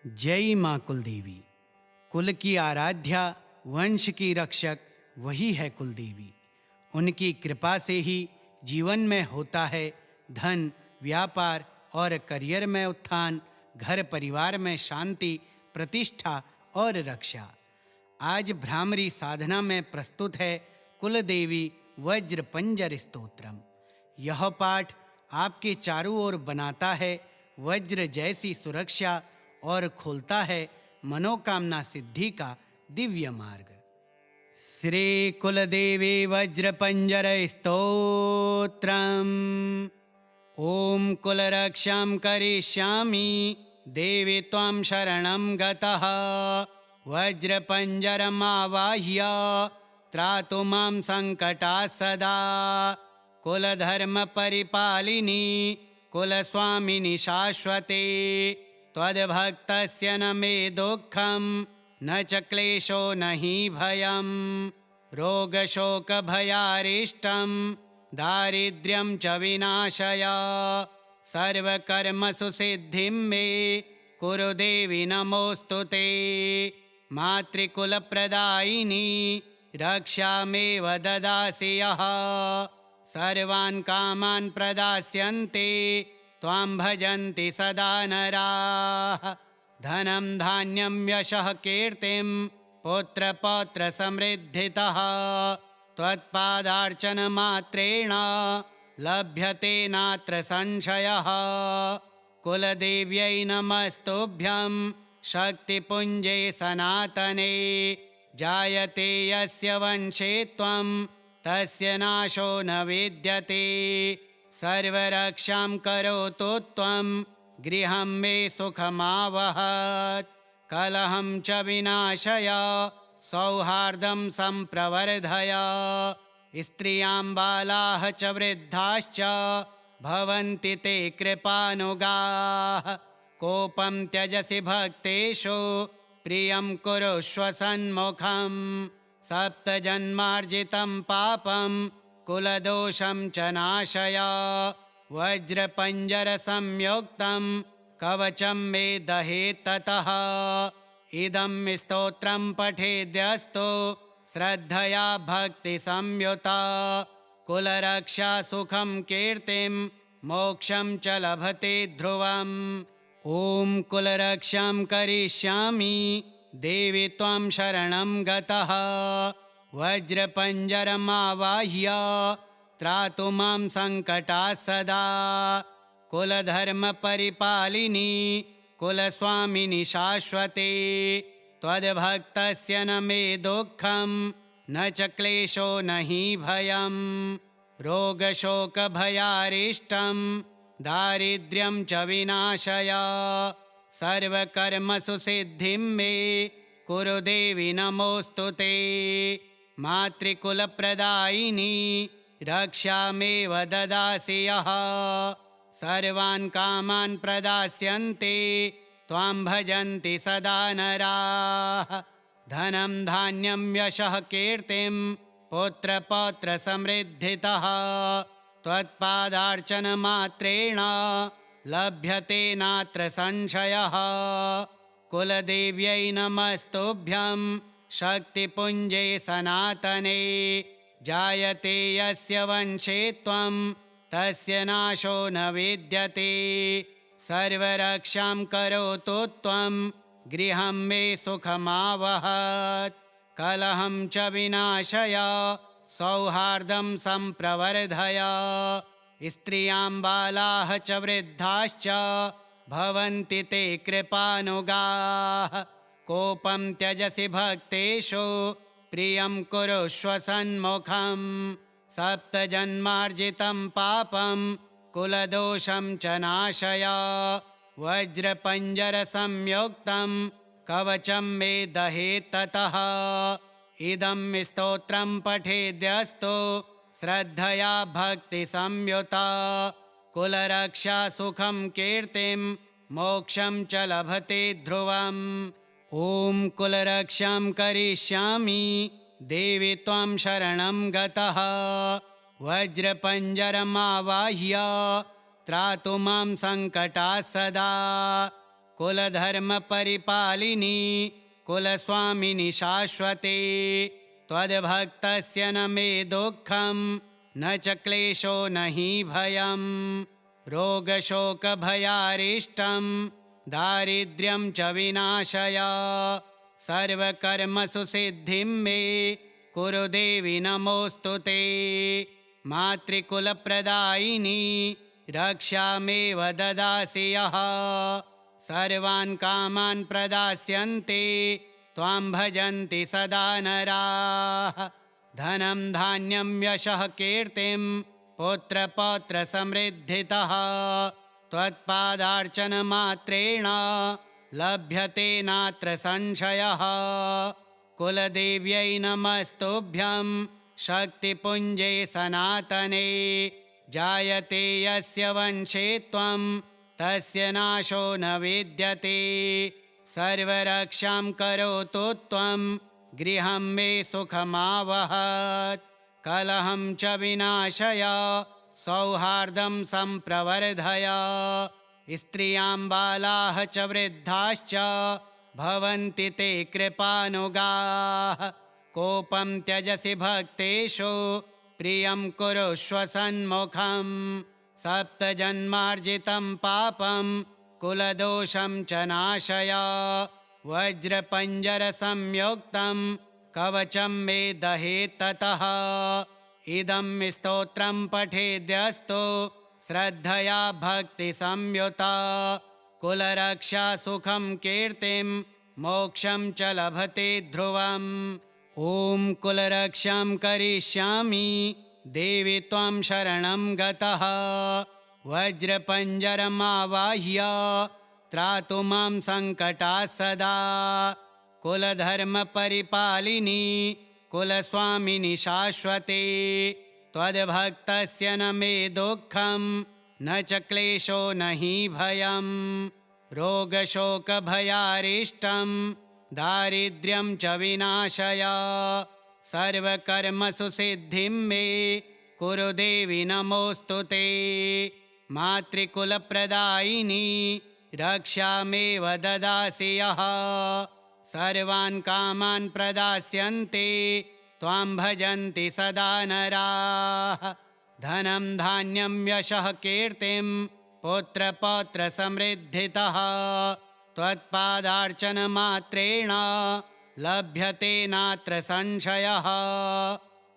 जय माँ कुलदेवी। कुल की आराध्या, वंश की रक्षक वही है कुलदेवी। उनकी कृपा से ही जीवन में होता है धन, व्यापार और करियर में उत्थान, घर परिवार में शांति, प्रतिष्ठा और रक्षा। आज भ्रामरी साधना में प्रस्तुत है कुलदेवी वज्र पंजर स्तोत्रम। यह पाठ आपके चारों ओर बनाता है वज्र जैसी सुरक्षा और खोलता है मनोकामना सिद्धि का दिव्य मार्ग। श्री कुलदेवी वज्र पंजर स्तोत्रम। ओम कुलरक्षां करिष्यामि देवी त्वां शरणं गतः। वज्र पंजरमावाह्य त्रातु मां संकटात् सदा। कुलधर्म परिपालिनी कुलस्वामिनि शाश्वते। त्वद्भक्तस्य न मे दुःखं न च क्लेशो न हि भयं। रोगशोकभयारिष्टं दारिद्र्यं च विनाशय। सर्वकर्मसु सिद्धिं मे कुरु देवि नमोऽस्तु ते। मातृकुलप्रदायिनी रक्षामेव ददासि यः। सर्वान् कामान् प्रदास्यन्ते त्वां भजन्ति सदा नराः। धनं धान्यं यशः कीर्तिं पुत्रपौत्रसमृद्धितः। त्वत्पादार्चनमात्रेण लभ्यते नात्र संशयः। कुलदेव्यै नमस्तुभ्यं शक्तिपुञ्जे सनातने। जायते यस्य वंशे त्वं तस्य नाशो न विद्यते। सर्वरक्षां करोतु त्वं गृहं मे सुखमावहत्। कलहं च विनाशय सौहार्दं सम्प्रवर्धय। स्त्रियां बालाः च वृद्धाश्च भवन्ति ते कृपानुगाः। कोपं त्यजसि भक्तेषु प्रियं कुरुष्व सन्मुखं। सप्तजन्मार्जितं पापं कुलदोषं च नाशय। वज्रपञ्जरसंयुक्तं कवचं मे दहेत् ततः। इदं स्तोत्रं पठेद्यस्तु श्रद्धया भक्तिसंयुता। कुलरक्षा सुखं कीर्तिं मोक्षं च लभते ध्रुवम्। ॐ कुलरक्षां करिष्यामि देवी त्वां शरणं गतः। वज्रपञ्जरमावाह्य त्रातु मां संकटात् सदा। कुलधर्म परिपालिनी कुलस्वामिनि शाश्वते। त्वद्भक्तस्य न मे दुःखं न च क्लेशो न हि भयं। रोगशोकभयारिष्टं दारिद्र्यं च विनाशय। सर्वकर्मसु सिद्धिं मे कुरु देवि नमोऽस्तु ते। मातृकुलप्रदायिनी रक्षामेव ददासि यः। सर्वान् कामान् प्रदास्यन्ते त्वां भजन्ति सदा नराः। धनं धान्यं यशः कीर्तिं पुत्रपौत्रसमृद्धितः। त्वत्पादार्चनमात्रेण लभ्यते नात्र संशयः। कुलदेव्यै नमस्तुभ्यं शक्तिपुञ्जे सनातने। जायते यस्य वंशे त्वं तस्य नाशो न विद्यते। सर्वरक्षां करोतु त्वं गृहं मे सुखमावहत्। कलहं च विनाशय सौहार्दं सम्प्रवर्धय। स्त्रियां बालाः च वृद्धाश्च भवन्ति ते कृपानुगाः। कोपं त्यजसि भक्तेषु प्रियं कुरुष्व सन्मुखं। सप्तजन्मार्जितं पापं कुलदोषं च नाशय। वज्रपञ्जरसंयुक्तं कवचं मे दहेत् ततः। इदं स्तोत्रं पठेद्यस्तु श्रद्धया भक्तिसंयुता। कुलरक्षा सुखं कीर्तिं मोक्षं च लभते ध्रुवम्। ॐ कुलरक्षां करिष्यामि देवी त्वां शरणं गतः। वज्रपञ्जरमावाह्य त्रातु मां संकटात् सदा। कुलधर्मपरिपालिनी कुलस्वामिनि शाश्वते त्वद्भक्तस्य न मे दुःखं न च क्लेशो न हि भयं रोगशोकभयारिष्टं दारिद्र्यं च विनाशय सर्वकर्मसु सिद्धिं मे कुरु देवि नमोऽस्तु ते मातृकुलप्रदायिनी रक्षामेव ददासि यः सर्वान् कामान् प्रदास्यन्ते त्वां भजन्ति सदा नराः धनं धान्यं यशः कीर्तिं पुत्रपौत्रसमृद्धितः त्वत्पादार्चनमात्रेण लभ्यते नात्र संशयः कुलदेव्यै नमस्तुभ्यं शक्तिपुञ्जे सनातने जायते यस्य वंशे त्वं तस्य नाशो न विद्यते सर्वरक्षां करोतु त्वं गृहं मे सुखमावहत् कलहं च विनाशय सौहार्दं सम्प्रवर्धय स्त्रियां बालाः च वृद्धाश्च भवन्ति ते कृपानुगाः कोपं त्यजसि भक्तेषु प्रियं कुरुष्व सन्मुखं सप्तजन्मार्जितं पापं कुलदोषं च नाशय वज्रपञ्जरसंयुक्तं कवचं मे दहेत् ततः इदं स्तोत्रं पठेद्यस्तु श्रद्धया भक्तिसंयुता कुलरक्षा सुखं कीर्तिं मोक्षं च लभते ध्रुवम् ॐ कुलरक्षां करिष्यामि देवि त्वां शरणं गतः वज्रपञ्जरमावाह्य त्रातु मां सङ्कटात् सदा कुलधर्मपरिपालिनी कुलस्वामिनि शाश्वते त्वद्भक्तस्य न मे दुःखं न च क्लेशो न हि भयं रोगशोकभयारिष्टं दारिद्र्यं च विनाशय सर्वकर्मसु सिद्धिं मे कुरु देवि नमोऽस्तु ते मातृकुलप्रदायिनी रक्षामेव ददासि यः सर्वान् कामान् प्रदास्यन्ते त्वां भजन्ति सदा नराः धनं धान्यं यशः कीर्तिं पुत्रपौत्रसमृद्धितः त्वत्पादार्चनमात्रेण लभ्यते नात्र संशयः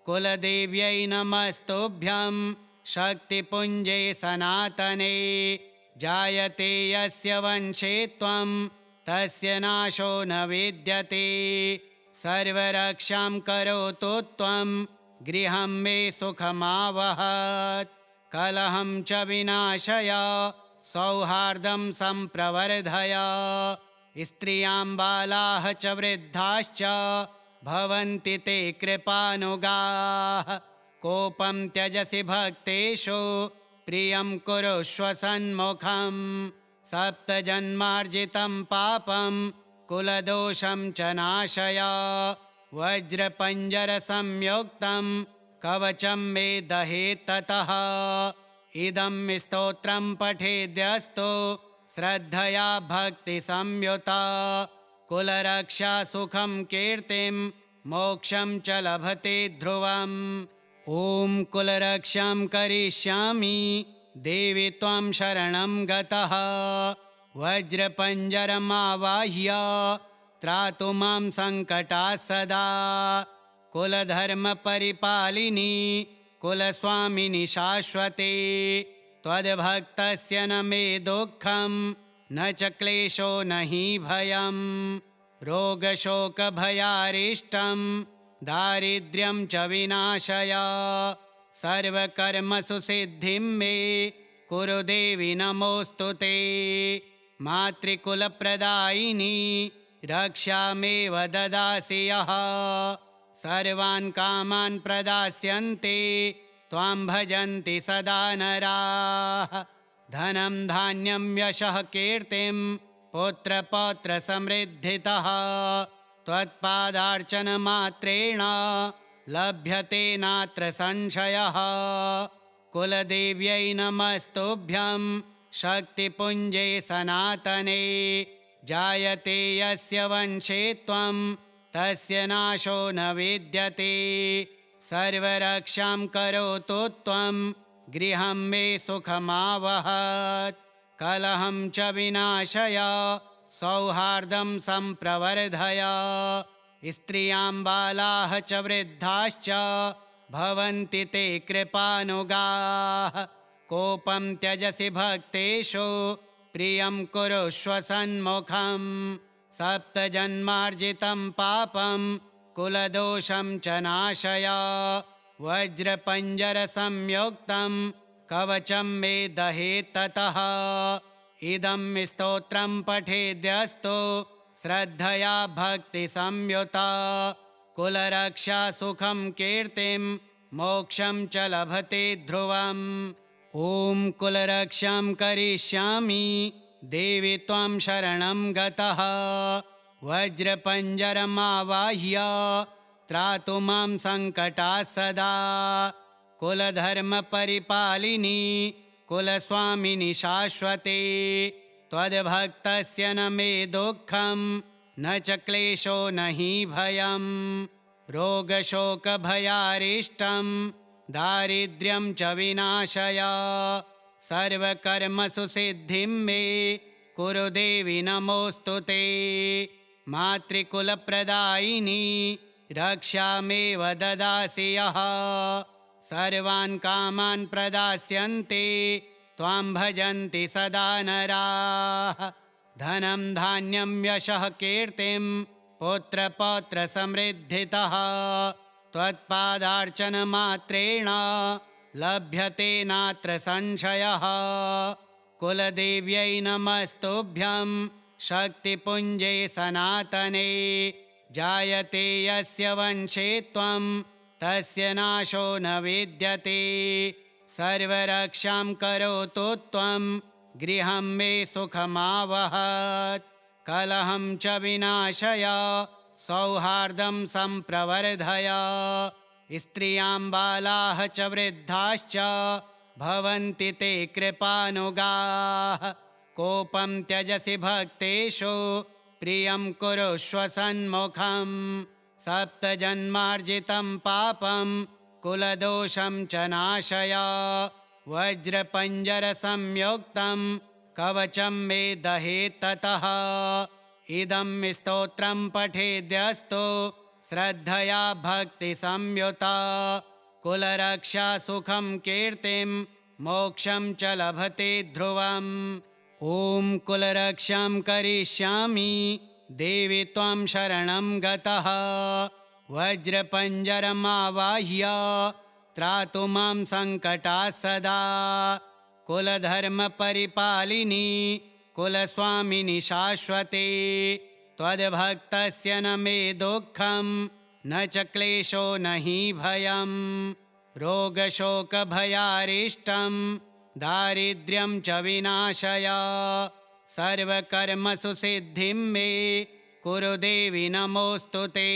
कुलदेव्यै नमस्तुभ्यं शक्तिपुञ्जे सनातने जायते यस्य वंशे त्वं तस्य नाशो न विद्यते सर्वरक्षां करोतु त्वं गृहं मे सुखमावहत् कलहं च विनाशय सौहार्दं सम्प्रवर्धय स्त्रियां बालाः च वृद्धाश्च भवन्ति ते कृपानुगाः कोपं त्यजसि भक्तेषु प्रियं कुरुष्व सन्मुखं सप्तजन्मार्जितं पापं कुलदोषं च नाशय वज्रपञ्जरसंयुक्तं कवचं मे दहेत् ततः इदं स्तोत्रं पठेद्यस्तु श्रद्धया भक्तिसंयुता कुलरक्षा सुखं कीर्तिं मोक्षं च लभते ध्रुवम् ॐ कुलरक्षां करिष्यामि देवि त्वां शरणं गतः वज्रपञ्जरमावाह्य त्रातु मां सङ्कटात् सदा कुलधर्मपरिपालिनी कुलस्वामिनि शाश्वते त्वद्भक्तस्य न मे दुःखं न च क्लेशो न हि भयं रोगशोकभयारिष्टं दारिद्र्यं च विनाशय सर्वकर्मसु सिद्धिं मे कुरु देवि नमोऽस्तु ते मातृकुलप्रदायिनी रक्षामेव ददासि यः सर्वान् कामान् प्रदास्यन्ते त्वां भजन्ति सदा नराः धनं धान्यं यशः कीर्तिं पुत्रपौत्रसमृद्धितः त्वत्पादार्चनमात्रेण लभ्यते नात्र संशयः कुलदेव्यै नमस्तुभ्यं शक्तिपुञ्जे सनातने जायते यस्य वंशे त्वं तस्य नाशो न विद्यते सर्वरक्षां करोतु त्वं गृहं मे सुखमावहत् कलहं च विनाशय सौहार्दं सम्प्रवर्धय स्त्रियां बालाः च वृद्धाश्च भवन्ति ते कृपानुगाः कोपं त्यजसि भक्तेषु प्रियं कुरुष्व सन्मुखं सप्तजन्मार्जितं पापं कुलदोषं च नाशय वज्रपञ्जरसंयुक्तं कवचं मे दहेत् ततः इदं स्तोत्रं पठेद्यस्तु श्रद्धया भक्तिसंयुता कुलरक्षा सुखं कीर्तिं मोक्षं च लभते ध्रुवम् ॐ कुलरक्षां करिष्यामि देवि त्वं शरणं गतः वज्रपञ्जरमावाह्य त्रातु मां सङ्कटात् सदा कुलधर्मपरिपालिनी कुलस्वामिनि शाश्वते त्वद्भक्तस्य न मे दुःखं न च क्लेशो न हि भयं रोगशोकभयारिष्टं दारिद्र्यं च विनाशय सर्वकर्मसु सिद्धिं मे कुरु देवि नमोऽस्तु ते मातृकुलप्रदायिनी रक्षामेव ददासि यः सर्वान् कामान् प्रदास्यन्ते त्वां भजन्ति सदा नराः धनं धान्यं यशः कीर्तिं पुत्रपौत्रसमृद्धितः त्वत्पादार्चनमात्रेण लभ्यते नात्र संशयः कुलदेव्यै नमस्तुभ्यं शक्तिपुञ्जे सनातने जायते यस्य वंशे त्वं तस्य नाशो न विद्यते सर्वरक्षां करोतु त्वं गृहं मे सुखमावहत् कलहं च विनाशय सौहार्दं सम्प्रवर्धय स्त्रियां बालाः च वृद्धाश्च भवन्ति ते कृपानुगाः कोपं त्यजसि भक्तेषु प्रियं कुरुष्व सन्मुखं सप्तजन्मार्जितं पापं कुलदोषं च नाशय वज्रपञ्जरसंयुक्तं कवचं मे दहेत् ततः इदं स्तोत्रं पठेद्यस्तु श्रद्धया भक्तिसंयुता कुलरक्षा सुखं कीर्तिं मोक्षं च लभते ध्रुवम् ॐ कुलरक्षां करिष्यामि देवि त्वं शरणं गतः वज्रपञ्जरमावाह्य त्रातु मां सङ्कटात् सदा कुलधर्मपरिपालिनी कुलस्वामिनि शाश्वते त्वद्भक्तस्य न मे दुःखं न च क्लेशो न हि भयं रोगशोकभयारिष्टं दारिद्र्यं च विनाशय सर्वकर्मसु सिद्धिं मे कुरु देवि नमोऽस्तु ते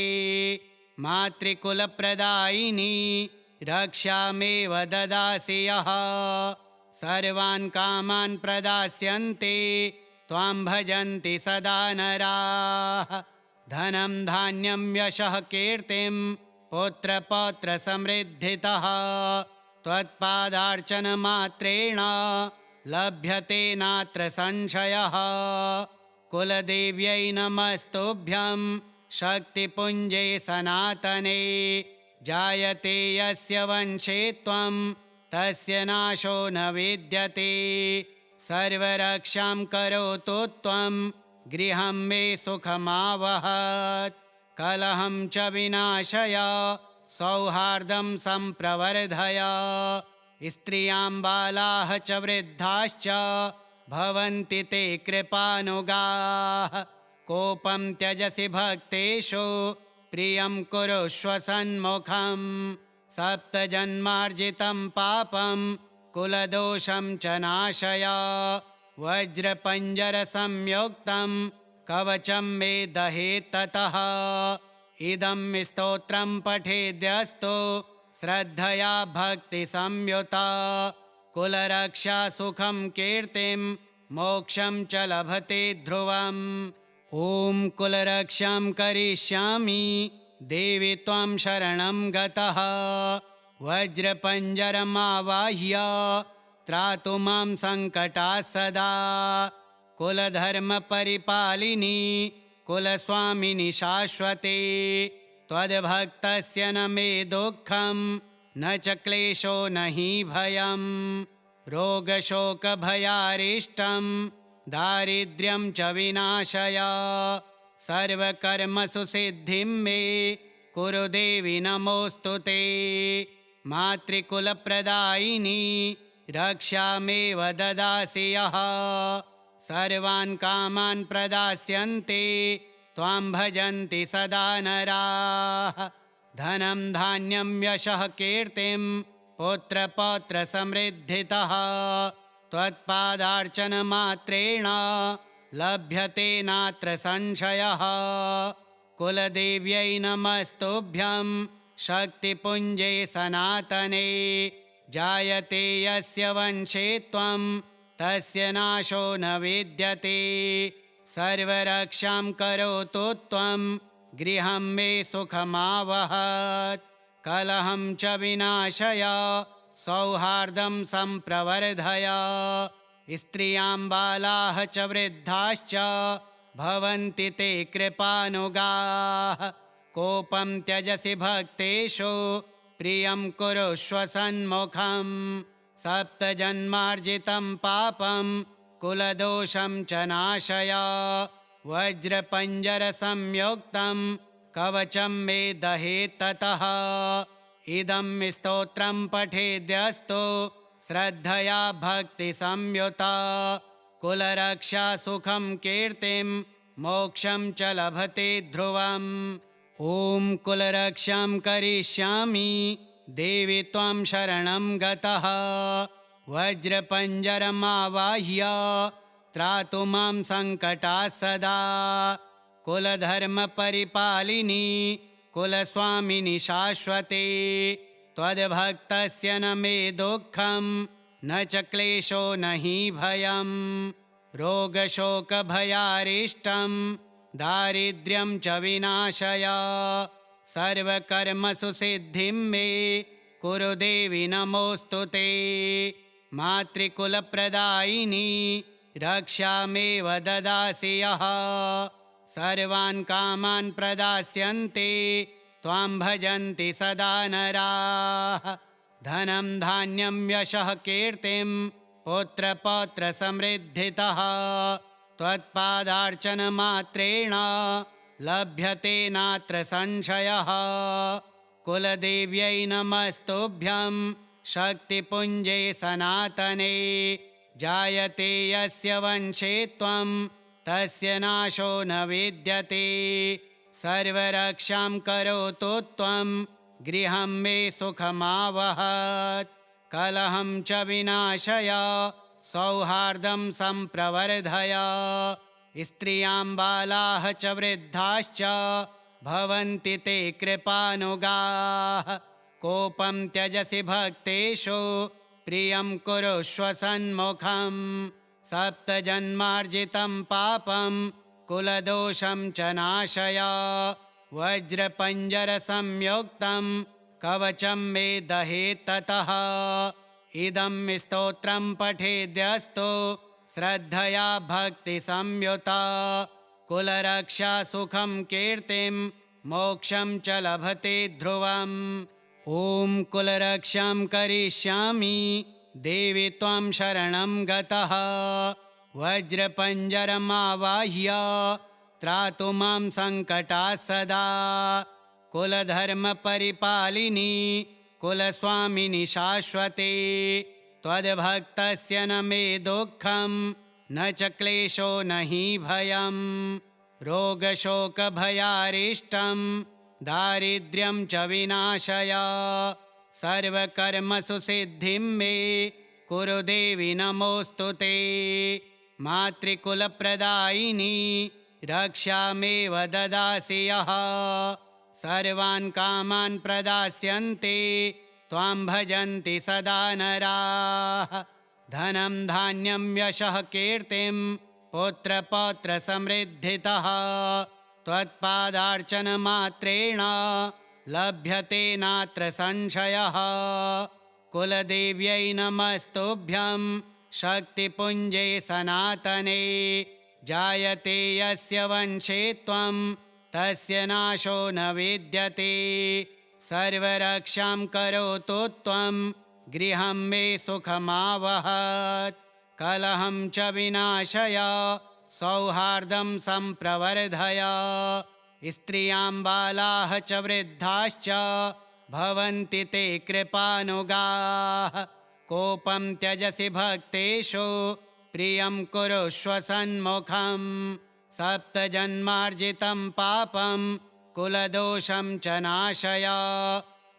मातृकुलप्रदायिनी रक्षामेव ददासि यः सर्वान् कामान् प्रदास्यन्ते त्वां भजन्ति सदा नराः धनं धान्यं यशः कीर्तिं पुत्रपौत्रसमृद्धितः त्वत्पादार्चनमात्रेण लभ्यते नात्र संशयः कुलदेव्यै नमस्तुभ्यं शक्तिपुञ्जे सनातने जायते यस्य वंशे त्वं तस्य नाशो न विद्यते सर्वरक्षां करोतु त्वं गृहं मे सुखमावहत् कलहं च विनाशय सौहार्दं सम्प्रवर्धय स्त्रियां बालाः च वृद्धाश्च भवन्ति ते कृपानुगाः कोपं त्यजसि भक्तेषु प्रियं कुरुष्व सन्मुखं सप्तजन्मार्जितं पापं कुलदोषं च नाशय वज्रपञ्जरसंयुक्तं कवचं मे दहेत् ततः इदं स्तोत्रं पठेद्यस्तु श्रद्धया भक्तिसंयुता कुलरक्षा सुखं कीर्तिं मोक्षं च लभते ध्रुवम् ॐ कुलरक्षां करिष्यामि देवि त्वं शरणं गतः वज्रपञ्जरमावाह्य त्रातु मां सङ्कटात् सदा कुलधर्मपरिपालिनी कुलस्वामिनि शाश्वते त्वद्भक्तस्य न मे दुःखं न च क्लेशो न हि भयं रोगशोकभयारिष्टं दारिद्र्यं च विनाशय सर्वकर्मसु सिद्धिं मे कुरु देवि नमोऽस्तु ते मातृकुलप्रदायिनी रक्षामेव ददासि यः सर्वान् कामान् प्रदास्यन्ते त्वां भजन्ति सदा नराः धनं धान्यं यशः कीर्तिं पुत्रपौत्रसमृद्धितः त्वत्पादार्चनमात्रेण लभ्यते नात्र संशयः कुलदेव्यै नमस्तुभ्यं शक्तिपुञ्जे सनातने जायते यस्य वंशे त्वं तस्य नाशो न विद्यते सर्वरक्षां करोतु त्वं गृहं मे सुखमावहत् कलहं च विनाशय सौहार्दं सम्प्रवर्धय स्त्रियां बालाः च वृद्धाश्च भवन्ति ते कृपानुगाः कोपं त्यजसि भक्तेषु प्रियं कुरुष्व सन्मुखं सप्तजन्मार्जितं पापं कुलदोषं च नाशय वज्रपञ्जरसंयुक्तं कवचं मे दहेत् ततः इदं स्तोत्रं पठेद्यस्तु श्रद्धया भक्तिसंयुता कुलरक्षा सुखं कीर्तिं मोक्षं च लभते ध्रुवम् ॐ कुलरक्षां करिष्यामि देवि त्वं शरणं गतः वज्रपञ्जरमावाह्य त्रातु मां सङ्कटात् सदा कुलधर्मपरिपालिनी कुलस्वामिनि शाश्वते त्वद्भक्तस्य न मे दुःखं न च क्लेशो न हि भयं रोगशोकभयारिष्टं दारिद्र्यं च विनाशय सर्वकर्मसु सिद्धिं मे कुरु देवि नमोऽस्तु ते मातृकुलप्रदायिनी रक्षामेव ददासि यः सर्वान् कामान् प्रदास्यन्ते त्वां भजन्ति सदा नराः धनं धान्यं यशः कीर्तिं पुत्रपौत्रसमृद्धितः त्वत्पादार्चनमात्रेण लभ्यते नात्र संशयः कुलदेव्यै नमस्तुभ्यं शक्तिपुञ्जे सनातने जायते यस्य वंशे त्वं तस्य नाशो न विद्यते सर्वरक्षां करोतु त्वं गृहं मे सुखमावहत् कलहं च विनाशय सौहार्दं सम्प्रवर्धय स्त्रियां बालाः च वृद्धाश्च भवन्ति ते कृपानुगाः कोपं त्यजसि भक्तेषु प्रियं कुरुष्व सन्मुखं सप्तजन्मार्जितं पापं कुलदोषं च नाशय वज्रपञ्जरसंयुक्तं कवचं मे दहेत् ततः इदं स्तोत्रं पठेद्यस्तु श्रद्धया भक्तिसंयुता कुलरक्षा सुखं कीर्तिं मोक्षं च लभते ध्रुवम् ॐ कुलरक्षां करिष्यामि देवि त्वं शरणं गतः वज्रपञ्जरमावाह्य त्रातु मां सङ्कटात् सदा कुलधर्मपरिपालिनी कुलस्वामिनि शाश्वते त्वद्भक्तस्य न मे दुःखं न च क्लेशो न हि भयं रोगशोकभयारिष्टं दारिद्र्यं च विनाशय सर्वकर्मसु सिद्धिं मे कुरु देवि नमोऽस्तु ते मातृकुलप्रदायिनी रक्षामेव ददासि यः सर्वान् कामान् प्रदास्यन्ते त्वां भजन्ति सदा नराः धनं धान्यं यशः कीर्तिं पुत्रपौत्रसमृद्धितः त्वत्पादार्चनमात्रेण लभ्यते नात्र संशयः। कुलदेव्यै नमस्तुभ्यं शक्तिपुञ्जे सनातने। जायते यस्य वंशे त्वं तस्य नाशो न विद्यते। सर्वरक्षां करोतु त्वं गृहं मे सुखमावहत्। कलहं च विनाशय सौहार्दं सम्प्रवर्धय। स्त्रियां बालाः च वृद्धाश्च भवन्ति ते कृपानुगाः। कोपं त्यजसि भक्तेषु प्रियं कुरुष्व सन्मुखम्। सप्तजन्मार्जितं पापं कुलदोषं च नाशय।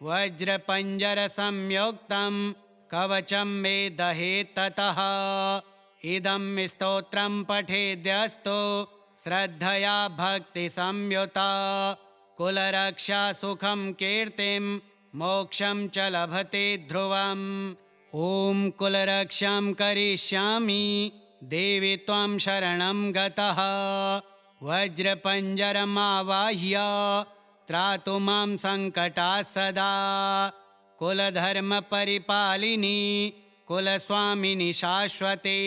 वज्रपञ्जरसंयुक्तं कवचं मे दहेत् ततः। इदं स्तोत्रं पठेद्यस्तु श्रद्धया भक्तिसंयुता। कुलरक्षा सुखं कीर्तिं मोक्षं च लभते ध्रुवम्। ॐ कुलरक्षां करिष्यामि देवि त्वं शरणं गतः। वज्रपञ्जरमावाह्य त्रातु मां सङ्कटात् सदा। कुलधर्मपरिपालिनी कुलस्वामिनि शाश्वते।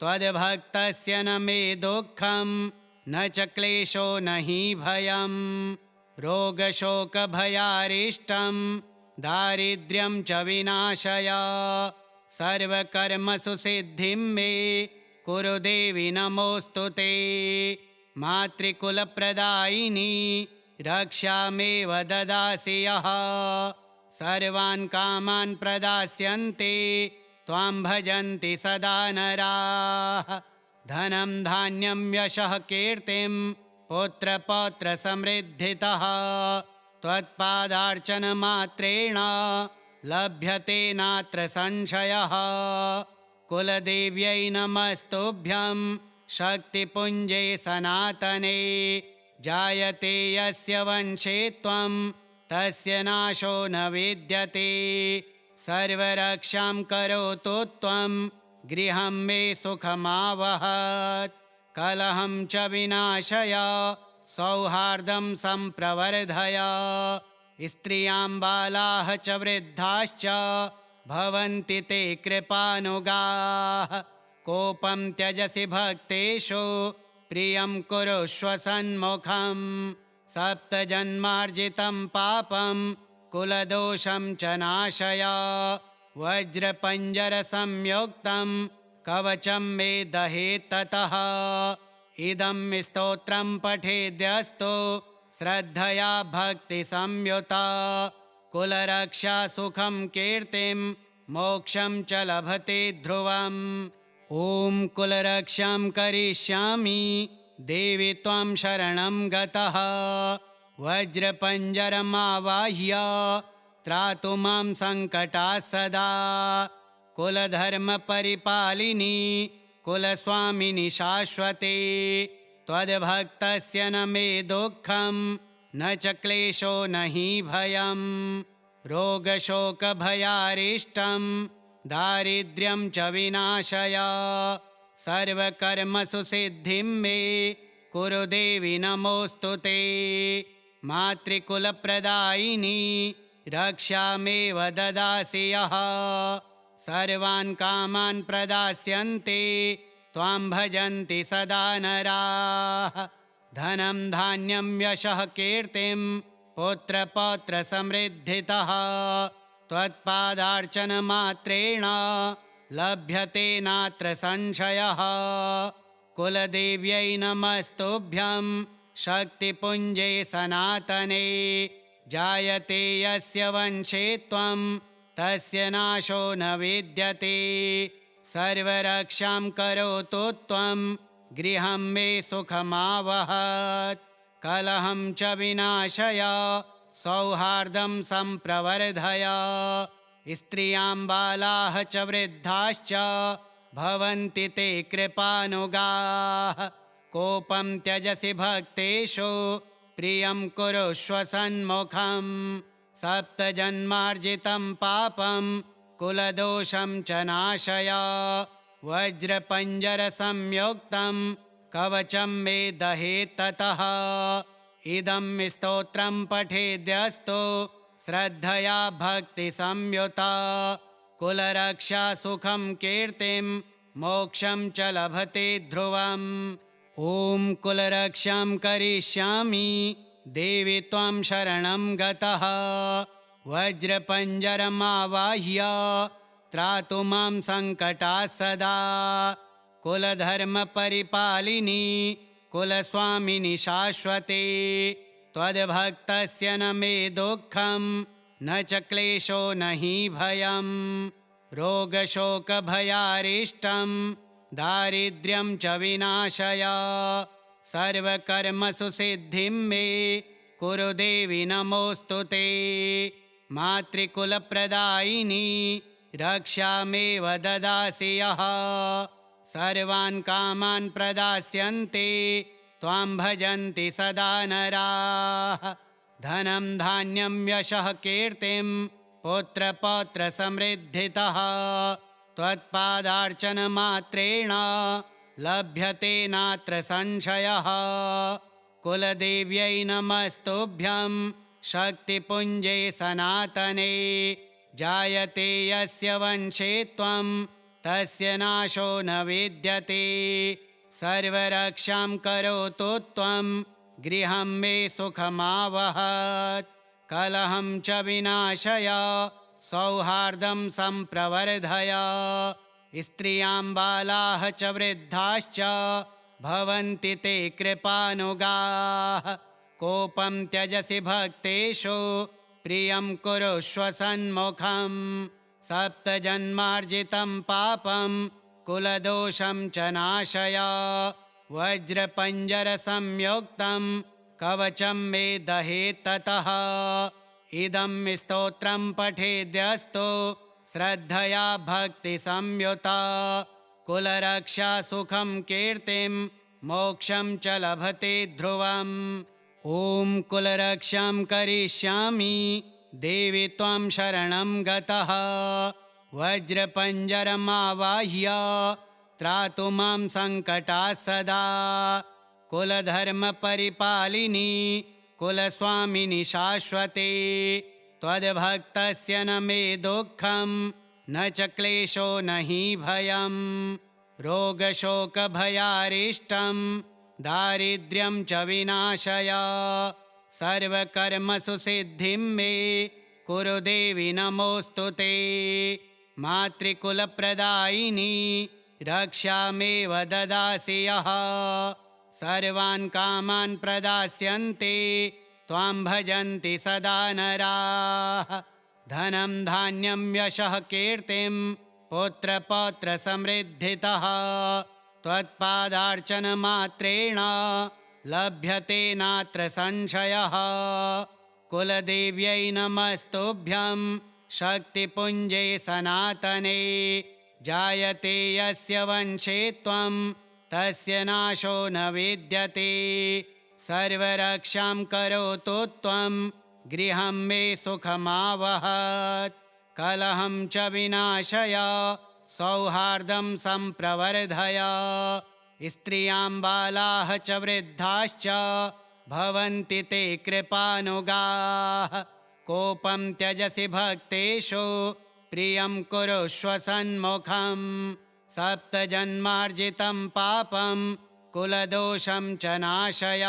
त्वद्भक्तस्य न मे दुःखं न च क्लेशो न हि भयम्। रोगशोकभयारिष्टं दारिद्र्यं च विनाशय। सर्वकर्मसु सिद्धिं मे कुरु देवि नमोऽस्तु ते। मातृकुलप्रदायिनी रक्षामेव ददासि यः। सर्वान् कामान् प्रदास्यन्ते त्वां भजन्ति सदा नराः। धनं धान्यं यशः कीर्तिं पुत्रपौत्रसमृद्धितः त्वत्पादार्चनमात्रेण लभ्यते नात्र संशयः। कुलदेव्यै नमस्तुभ्यं शक्तिपुञ्जे सनातने। जायते यस्य वंशे त्वं तस्य नाशो न विद्यते। सर्वरक्षां करोतु त्वं गृहं मे सुखमावहत्। कलहं च विनाशय सौहार्दं सम्प्रवर्धय। स्त्रियां बालाः च वृद्धाश्च भवन्ति ते कृपानुगाः। कोपं त्यजसि भक्तेषु प्रियं कुरुष्व सन्मुखम्। सप्तजन्मार्जितं पापं कुलदोषं च नाशय। वज्रपञ्जरसंयुक्तं कवचं मे दहेत् ततः। इदं स्तोत्रं पठेद्यस्तु श्रद्धया भक्तिसंयुता। कुलरक्षा सुखं कीर्तिं मोक्षं च लभते ध्रुवम्। ॐ कुलरक्षां करिष्यामि देवि त्वं शरणं गतः। वज्रपञ्जरमावाह्य त्रातु मां सङ्कटात् सदा। कुलधर्मपरिपालिनी कुलस्वामिनि शाश्वते। त्वद्भक्तस्य न मे दुःखं न च क्लेशो न हि भयम्। रोगशोकभयारिष्टं दारिद्र्यं च विनाशय। सर्वकर्मसु सिद्धिं मे कुरु देवि नमोऽस्तु ते। मातृकुलप्रदायिनी रक्षामेव ददासि यः। सर्वान् कामान् प्रदास्यन्ते त्वां भजन्ति सदा नराः। धनं धान्यं यशः कीर्तिं पुत्रपौत्रसमृद्धितः त्वत्पादार्चनमात्रेण लभ्यते नात्र संशयः। कुलदेव्यै नमस्तुभ्यं शक्तिपुञ्जे सनातने। जायते यस्य वंशे त्वं तस्य नाशो न विद्यते। सर्वरक्षां करोतु त्वं गृहं मे सुखमावहत्। कलहं च विनाशय सौहार्दं सम्प्रवर्धय। स्त्रियां बालाः च वृद्धाश्च भवन्ति ते कृपानुगाः। कोपं त्यजसि भक्तेषु प्रियं कुरुष्व सन्मुखम्। सप्तजन्मार्जितं पापं कुलदोषं च नाशय। वज्रपञ्जरसंयुक्तं कवचं मे दहेत् ततः। इदं स्तोत्रं पठेद्यस्तु श्रद्धया भक्तिसंयुता कुलरक्षा सुखं कीर्तिं मोक्षं च लभते ध्रुवम्। ॐ कुलरक्षां करिष्यामि देवि त्वां शरणं गतः। वज्रपञ्जरमावाह्य त्रातु मां सङ्कटात् सदा। कुलधर्मपरिपालिनी कुलस्वामिनि शाश्वते। त्वद्भक्तस्य न मे दुःखं न च क्लेशो न हि भयं। रोगशोकभयारिष्टं दारिद्र्यं च विनाशय। सर्वकर्मसु सिद्धिं मे कुरु देवि नमोऽस्तु ते। मातृकुलप्रदायिनी रक्षामेव ददासि यः। सर्वान् कामान् प्रदास्यन्ते त्वां भजन्ति सदा नराः। धनं धान्यं यशः कीर्तिं पुत्रपौत्रसमृद्धितः त्वत्पादार्चनमात्रेण लभ्यते नात्र संशयः। कुलदेव्यै नमस्तुभ्यं शक्तिपुञ्जे सनातने। जायते यस्य वंशे त्वं तस्य नाशो न विद्यते। सर्वरक्षां करोतु त्वं गृहं मे सुखमावहत्। कलहं च विनाशय सौहार्दं सम्प्रवर्धय। स्त्रियां बालाः च वृद्धाश्च भवन्ति ते कृपानुगाः। कोपं त्यजसि भक्तेषु प्रियं कुरुष्व सन्मुखम्। सप्तजन्मार्जितं पापं कुलदोषं च नाशय। वज्रपञ्जरसंयुक्तं कवचं मे दहेत् ततः। इदं स्तोत्रं पठेद्यस्तु श्रद्धया भक्तिसंयुता कुलरक्षा सुखं कीर्तिं मोक्षं च लभते ध्रुवम्। ॐ कुलरक्षां करिष्यामि देवि त्वां शरणं गतः। वज्रपञ्जरमावाह्य त्रातु मां सङ्कटात् सदा। कुलधर्मपरिपालिनी कुलस्वामिनि शाश्वते। त्वद्भक्तस्य न मे दुःखं न च क्लेशो न हि भयं। रोगशोकभयारिष्टं दारिद्र्यं च विनाशय। सर्वकर्मसु सिद्धिं मे कुरु देवि नमोऽस्तु ते। मातृकुलप्रदायिनी रक्षामेव ददासि यः। सर्वान् कामान् प्रदास्यन्ते त्वां भजन्ति सदा नराः। धनं धान्यं यशः कीर्तिं पुत्रपौत्रसमृद्धितः त्वत्पादार्चनमात्रेण लभ्यते नात्र संशयः। कुलदेव्यै नमस्तुभ्यं शक्तिपुञ्जे सनातने। जायते यस्य वंशे त्वं तस्य नाशो न विद्यते। सर्वरक्षां करोतु त्वं गृहं मे सुखमावहत्। कलहं च विनाशय सौहार्दं सम्प्रवर्धय। स्त्रियां बालाः च वृद्धाश्च भवन्ति ते कृपानुगाः। कोपं त्यजसि भक्तेषु प्रियं कुरुष्व सन्मुखम्। सप्तजन्मार्जितं पापं कुलदोषं च नाशय।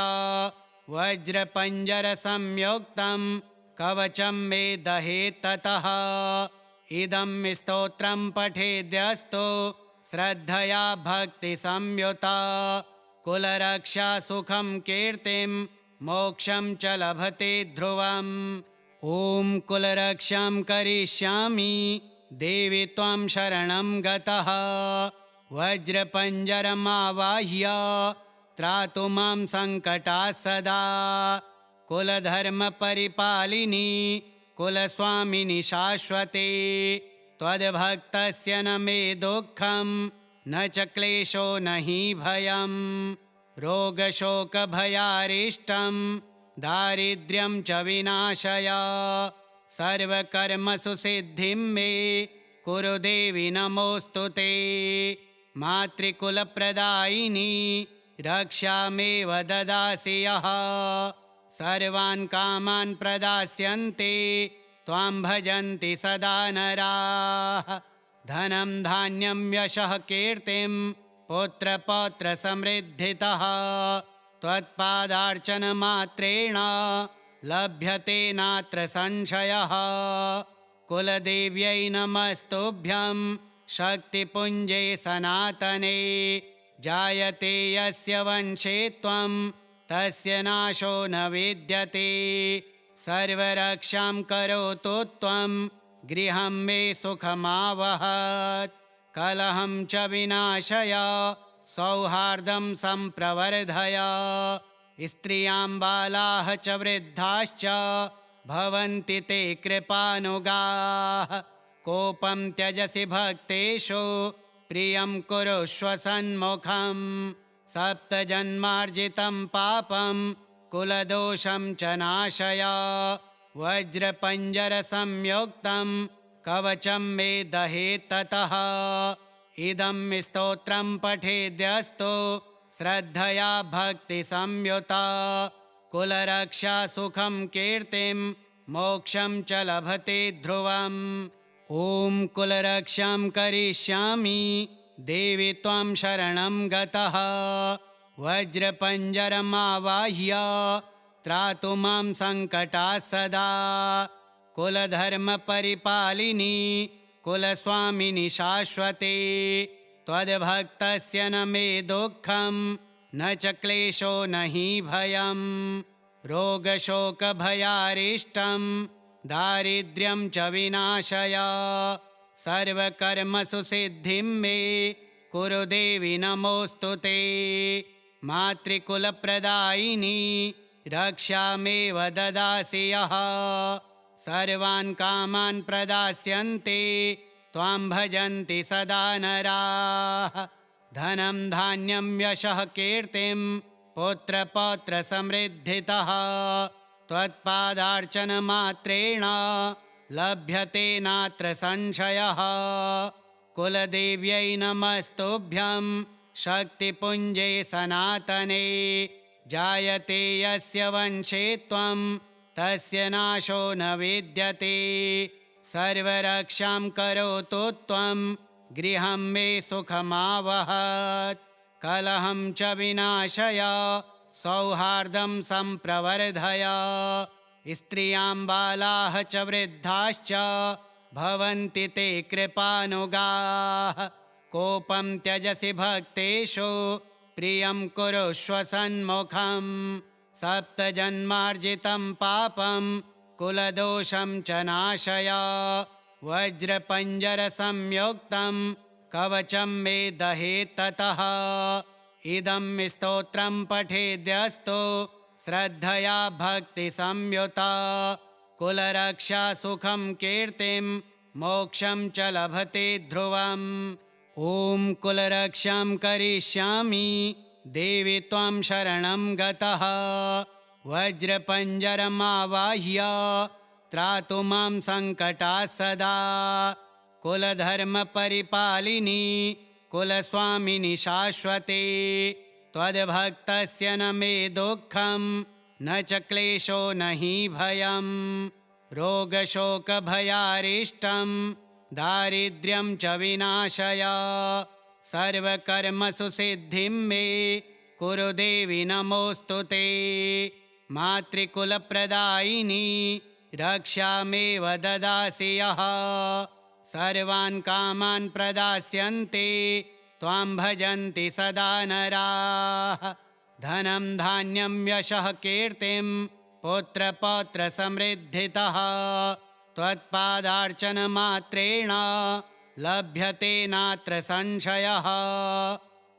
वज्रपञ्जरसंयुक्तं कवचं मे दहेत् ततः। इदं स्तोत्रं पठेद्यस्तु श्रद्धया भक्तिसंयुता कुलरक्षा सुखं कीर्तिं मोक्षं च लभते ध्रुवम्। ॐ कुलरक्षां करिष्यामि देवि त्वां शरणं गतः। वज्रपञ्जरमावाह्य त्रातु मां सङ्कटात् सदा। कुलधर्मपरिपालिनी कुलस्वामिनि शाश्वते। त्वद्भक्तस्य न मे दुःखं न च क्लेशो न हि भयं। रोगशोकभयारिष्टं दारिद्र्यं च विनाशय। सर्वकर्मसु सिद्धिं मे कुरु देवि नमोऽस्तु ते। मातृकुलप्रदायिनी रक्षामेव ददासि यः सर्वान् कामान् प्रदास्यन्ते त्वां भजन्ति सदा नराः धनं धान्यं यशः कीर्तिं पुत्रपौत्रसमृद्धितः त्वत्पादार्चनमात्रेण लभ्यते नात्र संशयः कुलदेव्यै नमस्तुभ्यं शक्तिपुञ्जे सनातने जायते यस्य वंशे त्वं तस्य नाशो न विद्यते सर्वरक्षां करोतु त्वं गृहं मे सुखमावहत् कलहं च विनाशय सौहार्दं सम्प्रवर्धय स्त्रियां बालाः च वृद्धाश्च भवन्ति ते कृपानुगाः कोपं त्यजसि भक्तेषु प्रियं कुरुष्व सन्मुखं सप्तजन्मार्जितं पापं कुलदोषं च नाशय वज्रपञ्जरसंयुक्तं कवचं मे दहेत् ततः इदं स्तोत्रं पठेद्यस्तु श्रद्धया भक्तिसंयुता कुलरक्षा सुखं कीर्तिं मोक्षं च लभते ध्रुवम् ॐ कुलरक्षां करिष्यामि देवि त्वां शरणं गतः वज्रपञ्जरमावाह्य त्रातु मां सङ्कटात् सदा कुलधर्मपरिपालिनी कुलस्वामिनि शाश्वते त्वद्भक्तस्य न मे दुःखं न च क्लेशो न हि भयं रोगशोकभयारिष्टं दारिद्र्यं च विनाशय सर्वकर्मसु सिद्धिं मे कुरु देवि नमोऽस्तु ते मातृकुलप्रदायिनी रक्षामेव ददासि यः सर्वान् कामान् प्रदास्यन्ते त्वां भजन्ति सदा नराः धनं धान्यं यशः कीर्तिं पुत्रपौत्रसमृद्धितः त्वत्पादार्चनमात्रेण लभ्यते नात्र संशयः कुलदेव्यै नमस्तुभ्यं शक्तिपुञ्जे सनातने जायते यस्य वंशे त्वं तस्य नाशो न विद्यते सर्वरक्षां करोतु त्वं गृहं मे सुखमावहत् कलहं च विनाशय सौहार्दं सम्प्रवर्धय स्त्रियां बालाः च वृद्धाश्च भवन्ति ते कृपानुगाः कोपं त्यजसि भक्तेषु प्रियं कुरुष्व सन्मुखं सप्तजन्मार्जितं पापं कुलदोषं च नाशय वज्रपञ्जरसंयुक्तं कवचं मे दहेत् ततः इदं स्तोत्रं पठेद्यस्तु श्रद्धया भक्तिसंयुता कुलरक्षा सुखं कीर्तिं मोक्षं च लभते ध्रुवम् ॐ कुलरक्षां करिष्यामि देवि त्वां शरणं गतः वज्रपञ्जरमावाह्य त्रातु मां सङ्कटात् सदा कुलधर्मपरिपालिनी कुलस्वामिनि शाश्वते त्वद्भक्तस्य न मे दुःखं न च क्लेशो न हि भयं रोगशोकभयारिष्टं दारिद्र्यं च विनाशय सर्वकर्मसु सिद्धिं मे कुरु देवि नमोऽस्तु ते मातृकुलप्रदायिनी रक्षामेव ददासि यः सर्वान् कामान् प्रदास्यन्ते त्वां भजन्ति सदा नराः धनं धान्यं यशः कीर्तिं पुत्रपौत्रसमृद्धितः त्वत्पादार्चनमात्रेण लभ्यते नात्र संशयः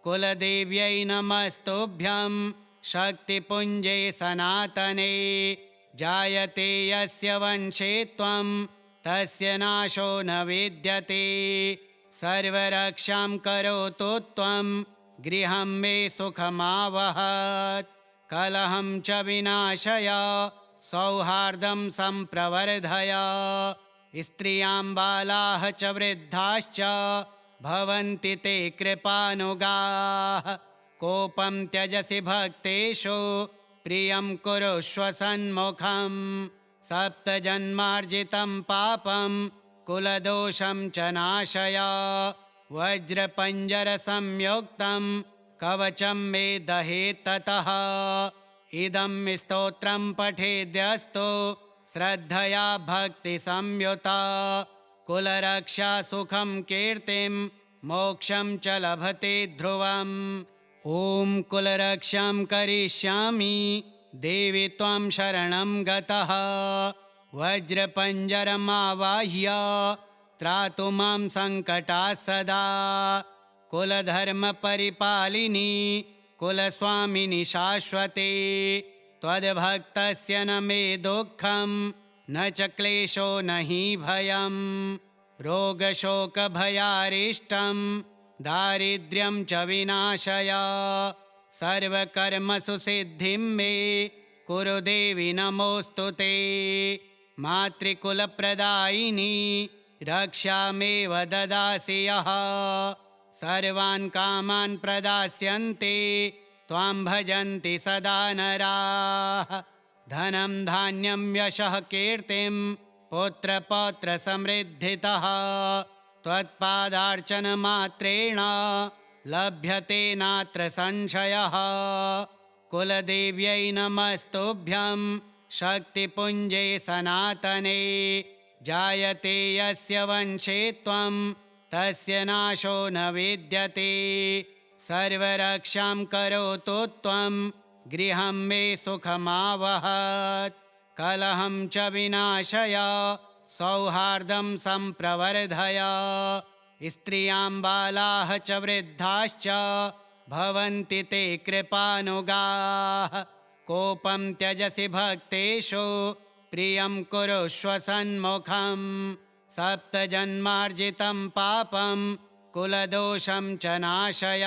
कुलदेव्यै नमस्तुभ्यं शक्तिपुञ्जे सनातने जायते यस्य वंशे त्वं तस्य नाशो न विद्यते सर्वरक्षां करोतु त्वं गृहं मे सुखमावहत् कलहं च विनाशय सौहार्दं सम्प्रवर्धय स्त्रियां बालाः च वृद्धाश्च भवन्ति ते कृपानुगाः। कोपं त्यजसि भक्तेषु प्रियं कुरुष्व सन्मुखम्। सप्तजन्मार्जितं पापं कुलदोषं च नाशय। वज्रपञ्जरसंयुक्तं कवचं मे दहेत्ततः। इदं स्तोत्रं पठेद्यस्तु श्रद्धया भक्तिसंयुता। कुलरक्षा सुखं कीर्तिं मोक्षं च लभते ध्रुवम्। ॐ कुलरक्षां करिष्यामि देवि त्वं शरणं गतः। वज्रपञ्जरमावाह्य त्रातु मां सङ्कटात् सदा। कुलधर्मपरिपालिनी कुलस्वामिनि शाश्वते। त्वद्भक्तस्य न मे दुःखं न च क्लेशो न हि भयम्। रोगशोकभयारिष्टं दारिद्र्यं च विनाशय। सर्वकर्मसु सिद्धिं मे कुरु देवि नमोऽस्तु ते। मातृकुलप्रदायिनी रक्षामेव ददासि यः। सर्वान् कामान् प्रदास्यन्ते त्वां भजन्ति सदा नराः। धनं धान्यं यशः कीर्तिं पुत्रपौत्रसमृद्धितः। त्वत्पादार्चनमात्रेण लभ्यते नात्र संशयः। कुलदेव्यै नमस्तुभ्यं शक्तिपुञ्जे सनातने। जायते यस्य वंशे त्वं तस्य नाशो न विद्यते। सर्वरक्षां करोतु त्वं गृहं मे सुखमावहत्। कलहं च विनाशय सौहार्दं सम्प्रवर्धय। स्त्रियां बालाः च वृद्धाश्च भवन्ति ते कृपानुगाः। कोपं त्यजसि भक्तेषु प्रियं कुरुष्व सन्मुखम्। सप्तजन्मार्जितं पापं कुलदोषं च नाशय।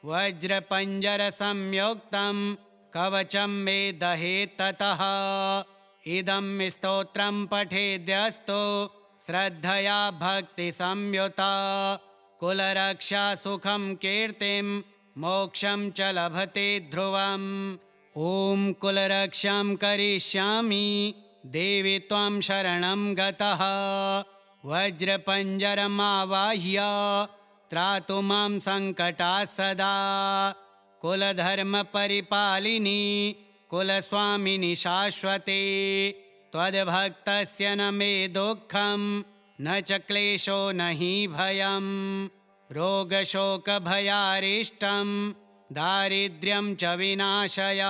वज्रपञ्जरसंयुक्तं कवचं मे दहेत्ततः। इदं स्तोत्रं पठेद्यस्तु श्रद्धया भक्तिसंयुता। कुलरक्षा सुखं कीर्तिं मोक्षं च लभते ध्रुवम्। ॐ कुलरक्षां करिष्यामि देवि त्वं शरणं गतः। वज्रपञ्जरमावाह्य त्रातु मां सङ्कटात् सदा। कुलधर्मपरिपालिनी कुलस्वामिनि शाश्वते। त्वद्भक्तस्य न मे दुःखं न च क्लेशो न हि भयम्। रोगशोकभयारिष्टं दारिद्र्यं च विनाशय।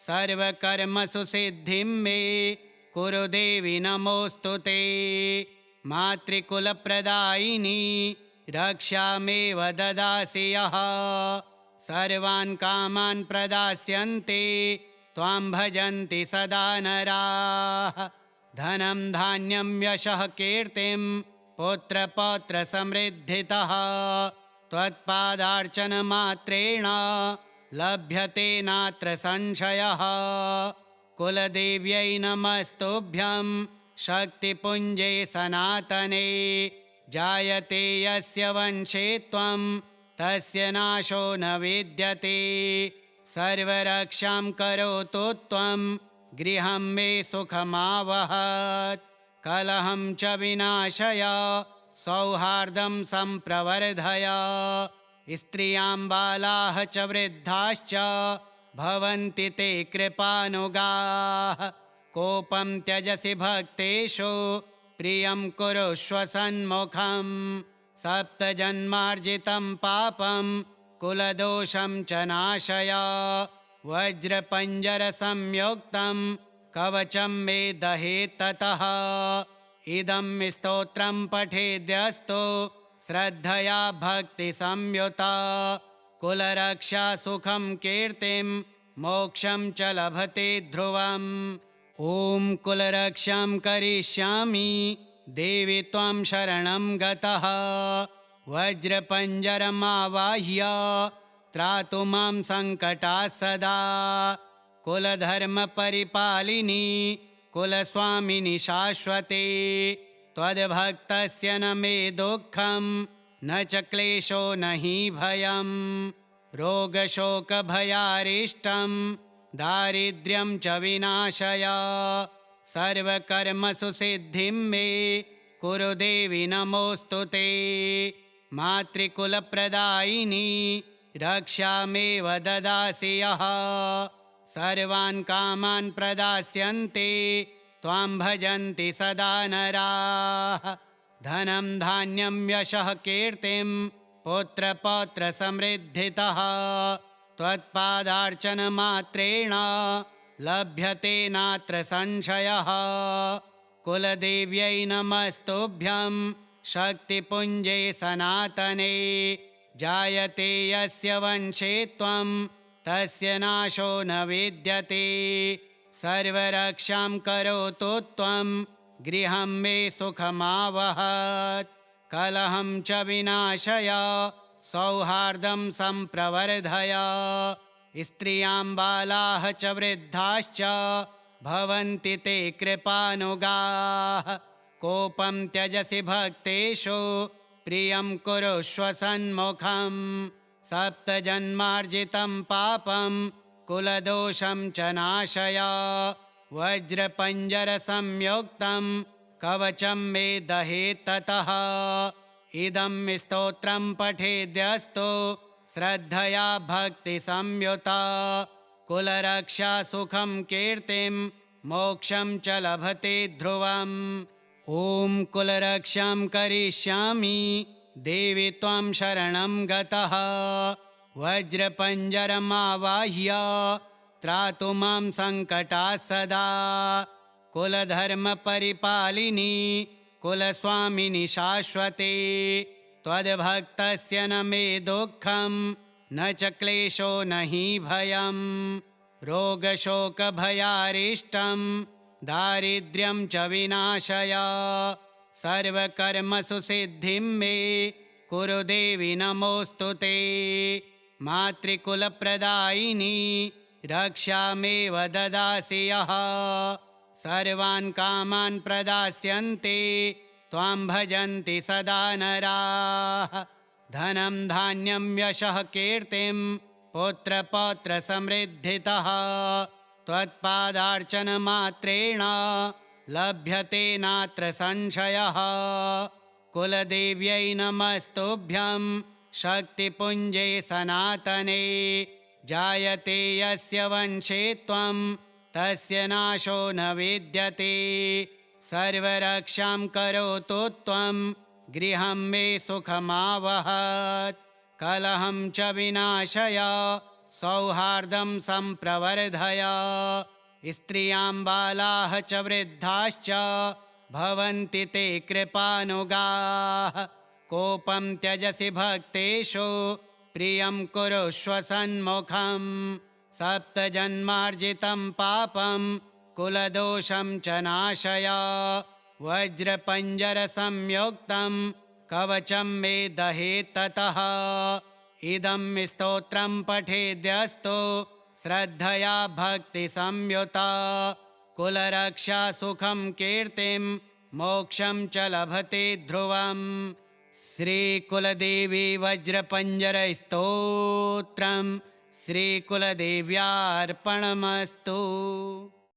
सर्वकर्मसु सिद्धिं मे कुरु देवि नमोऽस्तु ते। मातृकुलप्रदायिनी रक्षामेव ददासि यः। सर्वान् कामान् प्रदास्यन्ते त्वां भजन्ति सदा नराः। धनं धान्यं यशः कीर्तिं पुत्रपौत्रसमृद्धितः। त्वत्पादार्चनमात्रेण लभ्यते नात्र संशयः। कुलदेव्यै नमस्तुभ्यं शक्तिपुञ्जे सनातने। जायते यस्य वंशे त्वं तस्य नाशो न विद्यते। सर्वरक्षां करोतु त्वं गृहं मे सुखमावहत्। कलहं च विनाशय सौहार्दं सम्प्रवर्धय। स्त्रियां बालाः च वृद्धाश्च भवन्ति ते कृपानुगाः। कोपं त्यजसि भक्तेषु प्रियं कुरुष्व सन्मुखम्। सप्तजन्मार्जितं पापं कुलदोषं च नाशय। वज्रपञ्जरसंयुक्तं कवचं मे दहेत्ततः। इदं स्तोत्रं पठेद्यस्तु श्रद्धया भक्तिसंयुता। कुलरक्षा सुखं कीर्तिं मोक्षं च लभते ध्रुवम्। ॐ कुलरक्षां करिष्यामि देवि त्वं शरणं गतः। वज्रपञ्जरमावाह्य त्रातु मां सङ्कटात् सदा। कुलधर्मपरिपालिनी कुलस्वामिनि शाश्वते। त्वद्भक्तस्य न मे दुःखं न च क्लेशो न हि भयं रोगशोकभयारिष्टं दारिद्र्यं च विनाशय सर्वकर्मसु सिद्धिं मे कुरु देवि नमोऽस्तु ते मातृकुलप्रदायिनी रक्षामेव ददासि यः सर्वान् कामान् प्रदास्यन्ते त्वां भजन्ति सदा नराः धनं धान्यं यशः कीर्तिं पुत्रपौत्रसमृद्धितः त्वत्पादार्चनमात्रेण लभ्यते नात्र संशयः कुलदेव्यै नमस्तुभ्यं शक्तिपुञ्जे सनातने जायते यस्य वंशे त्वं तस्य नाशो न विद्यते सर्वरक्षां करोतु त्वं गृहं मे सुखमावहत् कलहं च विनाशय सौहार्दं सम्प्रवर्धय स्त्रियां बालाः च वृद्धाश्च भवन्ति ते कृपानुगाः कोपं त्यजसि भक्तेषु प्रियं कुरुष्व सन्मुखं सप्तजन्मार्जितं पापं कुलदोषं च नाशय वज्रपञ्जरसंयुक्तं कवचं मे दहेत्ततः इदं स्तोत्रं पठेद्यस्तु श्रद्धया भक्तिसंयुता कुलरक्षा सुखं कीर्तिं मोक्षं च लभते ध्रुवम् ॐ कुलरक्षां करिष्यामि देवि त्वं शरणं गतः वज्रपञ्जरमावाह्य त्रातु मां सङ्कटात् सदा कुलधर्मपरिपालिनी कुलस्वामिनि शाश्वते त्वद्भक्तस्य न मे दुःखं न च क्लेशो न हि भयं रोगशोकभयारिष्टं दारिद्र्यं च विनाशय सर्वकर्मसु सिद्धिं मे कुरु देवि नमोऽस्तु ते मातृकुलप्रदायिनी रक्षामेव ददासि यः सर्वान् कामान् प्रदास्यन्ते त्वां भजन्ति सदा नराः धनं धान्यं यशः कीर्तिं पुत्रपौत्रसमृद्धितः त्वत्पादार्चनमात्रेण लभ्यते नात्र संशयः कुलदेव्यै नमस्तुभ्यं शक्तिपुञ्जे सनातने जायते यस्य वंशे त्वं तस्य नाशो न विद्यते सर्वरक्षां करोतु त्वं गृहं मे सुखमावहत् कलहं च विनाशय सौहार्दं सम्प्रवर्धय स्त्रियां बालाः च वृद्धाश्च भवन्ति ते कृपानुगाः कोपं त्यजसि भक्तेषु प्रियं कुरुष्व सन्मुखं सप्तजन्मार्जितं पापं कुलदोषं च नाशय वज्रपञ्जरसंयुक्तं कवचं मे दहेत्ततः इदं स्तोत्रं पठेद्यस्तु श्रद्धया भक्तिसंयुता कुलरक्षा सुखं कीर्तिं मोक्षं च लभते ध्रुवम् श्रीकुलदेवी वज्रपञ्जरस्तोत्रं श्रीकुलदेव्यार्पणमस्तु।